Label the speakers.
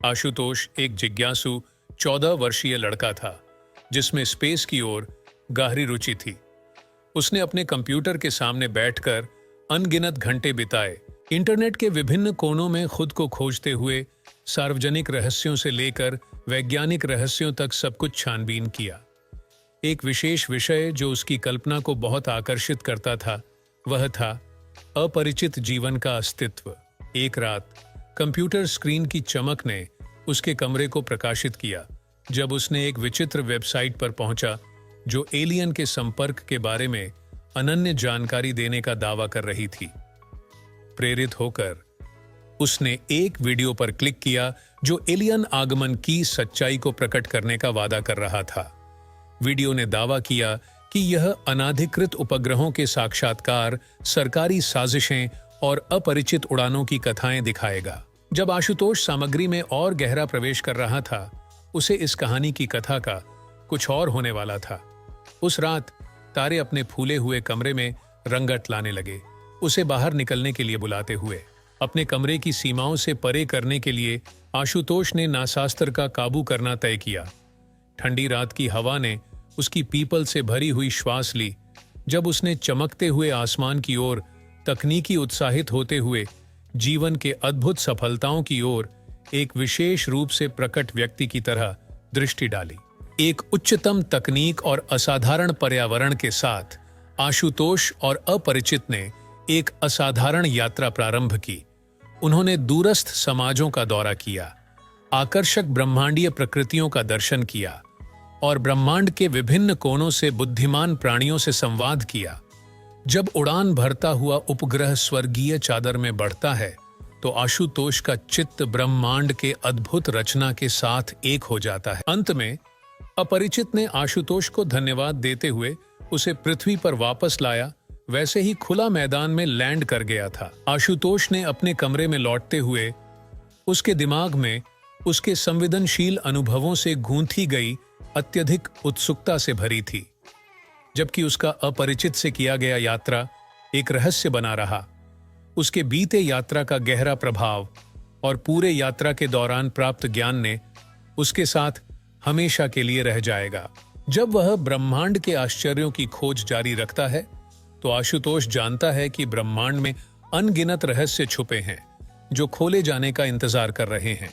Speaker 1: आशुतोष एक जिज्ञासु 14 वर्षीय लड़का था जिसमें स्पेस की ओर गहरी रुचि थी। उसने अपने कंप्यूटर के सामने बैठकर अनगिनत घंटे बिताए, इंटरनेट के विभिन्न कोनों में खुद को खोजते हुए सार्वजनिक रहस्यों से लेकर वैज्ञानिक रहस्यों तक सब कुछ छानबीन किया। एक विशेष विषय जो उसकी कल्पना को बहुत आकर्षित करता था वह था अपरिचित जीवन का अस्तित्व। एक रात कंप्यूटर स्क्रीन की चमक ने उसके कमरे को प्रकाशित किया जब उसने एक विचित्र वेबसाइट पर पहुंचा जो एलियन के संपर्क के बारे में अनन्य जानकारी देने का दावा कर रही थी। प्रेरित होकर उसने एक वीडियो पर क्लिक किया जो एलियन आगमन की सच्चाई को प्रकट करने का वादा कर रहा था। वीडियो ने दावा किया कि यह अनाधिकृत उपग्रहों के साक्षात्कार, सरकारी साजिशें और अपरिचित उड़ानों की कथाएं दिखाएगा। जब आशुतोष सामग्री में और गहरा प्रवेश कर रहा था, उसे इस कहानी की कथा का कुछ और होने वाला था। उस रात तारे अपने फूले हुए कमरे में रंगत लाने लगे, उसे बाहर निकलने के लिए बुलाते हुए। अपने कमरे की सीमाओं से परे करने के लिए आशुतोष ने नाशास्त्र का काबू करना तय किया। ठंडी रात की हवा ने उसकी पीपल से भरी हुई श्वास ली जब उसने चमकते हुए आसमान की ओर तकनीकी उत्साहित होते हुए जीवन के अद्भुत सफलताओं की ओर एक विशेष रूप से प्रकट व्यक्ति की तरह दृष्टि डाली। एक उच्चतम तकनीक और असाधारण पर्यावरण के साथ आशुतोष और अपरिचित ने एक असाधारण यात्रा प्रारंभ की। उन्होंने दूरस्थ समाजों का दौरा किया, आकर्षक ब्रह्मांडीय प्रकृतियों का दर्शन किया और ब्रह्मांड के विभिन्न कोनों से बुद्धिमान प्राणियों से संवाद किया। जब उड़ान भरता हुआ उपग्रह स्वर्गीय चादर में बढ़ता है तो आशुतोष का चित्त ब्रह्मांड के अद्भुत रचना के साथ एक हो जाता है। अंत में अपरिचित ने आशुतोष को धन्यवाद देते हुए उसे पृथ्वी पर वापस लाया, वैसे ही खुला मैदान में लैंड कर गया था। आशुतोष ने अपने कमरे में लौटते हुए उसके दिमाग में उसके संवेदनशील अनुभवों से गूंथी गई अत्यधिक उत्सुकता से भरी थी, जबकि उसका अपरिचित से किया गया यात्रा एक रहस्य बना रहा। उसके बीते यात्रा का गहरा प्रभाव और पूरे यात्रा के दौरान प्राप्त ज्ञान ने उसके साथ हमेशा के लिए रह जाएगा। जब वह ब्रह्मांड के आश्चर्यों की खोज जारी रखता है तो आशुतोष जानता है कि ब्रह्मांड में अनगिनत रहस्य छुपे हैं जो खोले जाने का इंतजार कर रहे हैं।